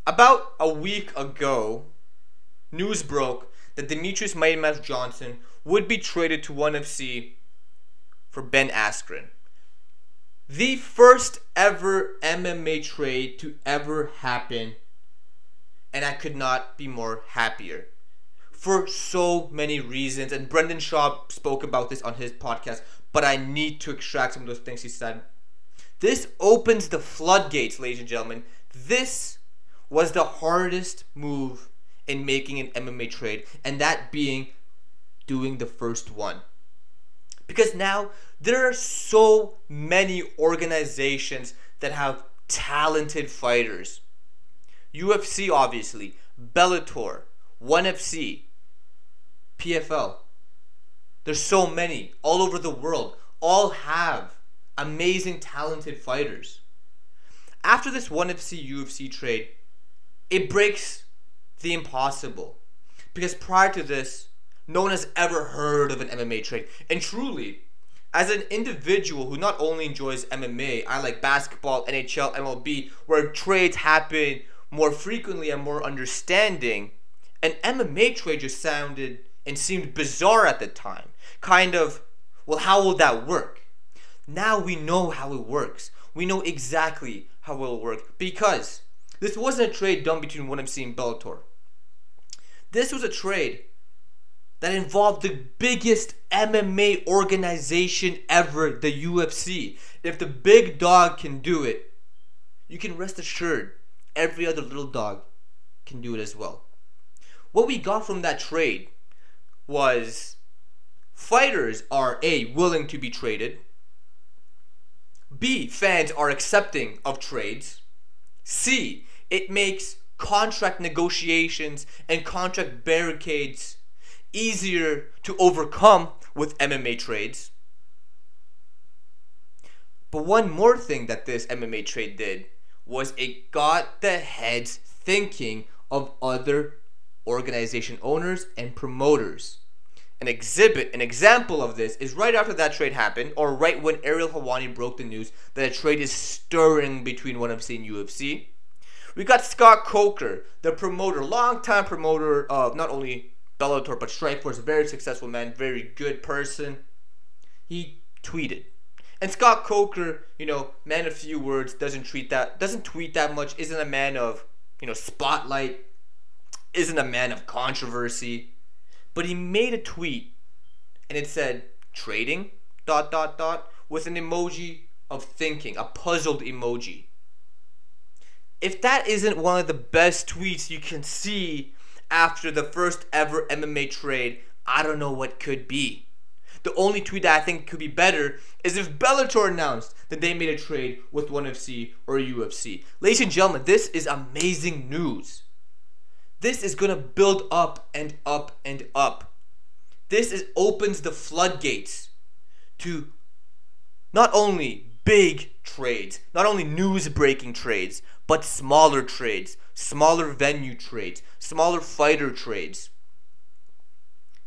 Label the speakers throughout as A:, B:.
A: About a week ago, news broke that Demetrius Mighty Mouse Johnson would be traded to ONE FC for Ben Askren. The first ever MMA trade to ever happen, and I could not be more happier. For so many reasons, and Brendan Shaw spoke about this on his podcast, but I need to extract some of those things he said. This opens the floodgates, ladies and gentlemen. This was the hardest move in making an MMA trade, and that being doing the first one. Because now there are so many organizations that have talented fighters. UFC, obviously, Bellator, ONE FC, PFL. There's so many all over the world. All have amazing, talented fighters. After this ONE FC UFC trade, it breaks the impossible. Because prior to this, no one has ever heard of an MMA trade. And truly, as an individual who not only enjoys MMA, I like basketball, NHL, MLB, where trades happen more frequently and more understanding, an MMA trade just sounded and seemed bizarre at the time. Kind of, well, how will that work? Now we know how it works. We know exactly how it will work, because this wasn't a trade done between ONE FC and Bellator. This was a trade that involved the biggest MMA organization ever, the UFC. If the big dog can do it, you can rest assured every other little dog can do it as well. What we got from that trade was fighters are A, willing to be traded, B, fans are accepting of trades, C, it makes contract negotiations and contract barricades easier to overcome with MMA trades. But one more thing that this MMA trade did was it got the heads thinking of other organization owners and promoters. An example of this is right after that trade happened, or right when Ariel Helwani broke the news that a trade is stirring between ONE FC and UFC. We got Scott Coker, the promoter, longtime promoter of not only Bellator but Strikeforce, a very successful man, very good person. He tweeted. And Scott Coker, man of few words, doesn't tweet that much, isn't a man of, spotlight, isn't a man of controversy. But he made a tweet and it said trading ... with an emoji of thinking, a puzzled emoji. If that isn't one of the best tweets you can see after the first ever MMA trade, I don't know what could be. The only tweet that I think could be better is if Bellator announced that they made a trade with ONE FC or UFC. Ladies and gentlemen, this is amazing news. This is going to build up and up and up. This opens the floodgates to not only big trades, not only news-breaking trades, but smaller trades, smaller venue trades, smaller fighter trades.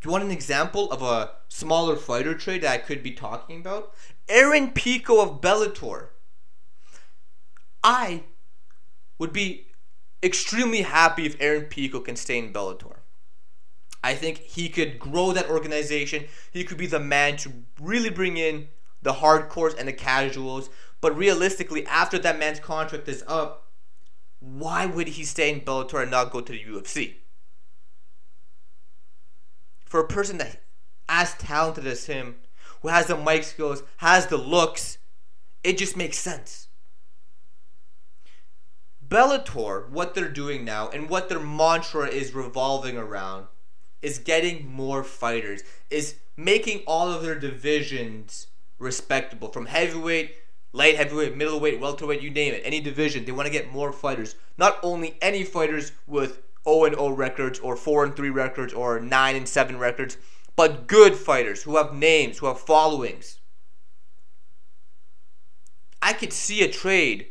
A: Do you want an example of a smaller fighter trade that I could be talking about? Aaron Pico of Bellator. I would be extremely happy if Aaron Pico can stay in Bellator. I think he could grow that organization. He could be the man to really bring in the hardcores and the casuals. But realistically, after that man's contract is up, why would he stay in Bellator and not go to the UFC? For a person that as talented as him, who has the mic skills, has the looks, it just makes sense. Bellator, what they're doing now and what their mantra is revolving around is getting more fighters, is making all of their divisions respectable. From heavyweight, light heavyweight, middleweight, welterweight, you name it, any division. They want to get more fighters. Not only any fighters with 0-0 records or 4-3 records or 9-7 records, but good fighters who have names, who have followings. I could see a trade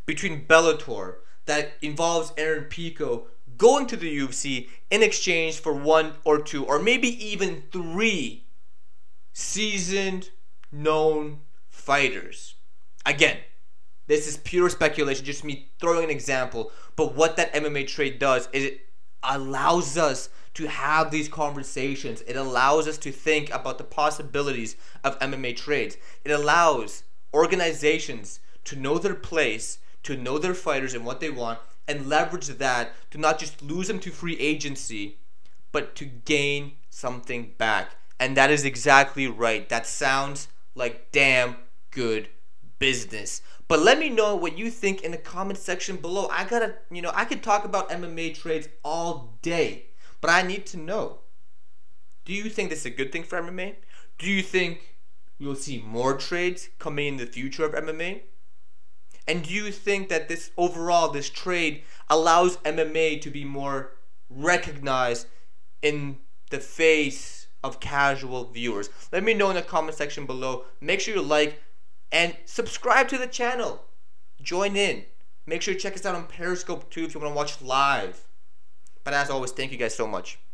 A: between Bellator that involves Aaron Pico going to the UFC in exchange for 1 or 2 or maybe even 3 seasoned, known fighters. Again, This is pure speculation, just me throwing an example. But what that MMA trade does is it allows us to have these conversations. It allows us to think about the possibilities of MMA trades. It allows organizations to know their place, to know their fighters and what they want, and leverage that to not just lose them to free agency, but to gain something back. And that is exactly right. That sounds like damn good business. But let me know what you think in the comment section below. I could talk about MMA trades all day, but I need to know. Do you think this is a good thing for MMA? Do you think you'll see more trades coming in the future of MMA? And do you think that this trade allows MMA to be more recognized in the face of casual viewers? Let me know in the comment section below. Make sure you like and subscribe to the channel. Join in. Make sure you check us out on Periscope too if you want to watch live. But as always, thank you guys so much.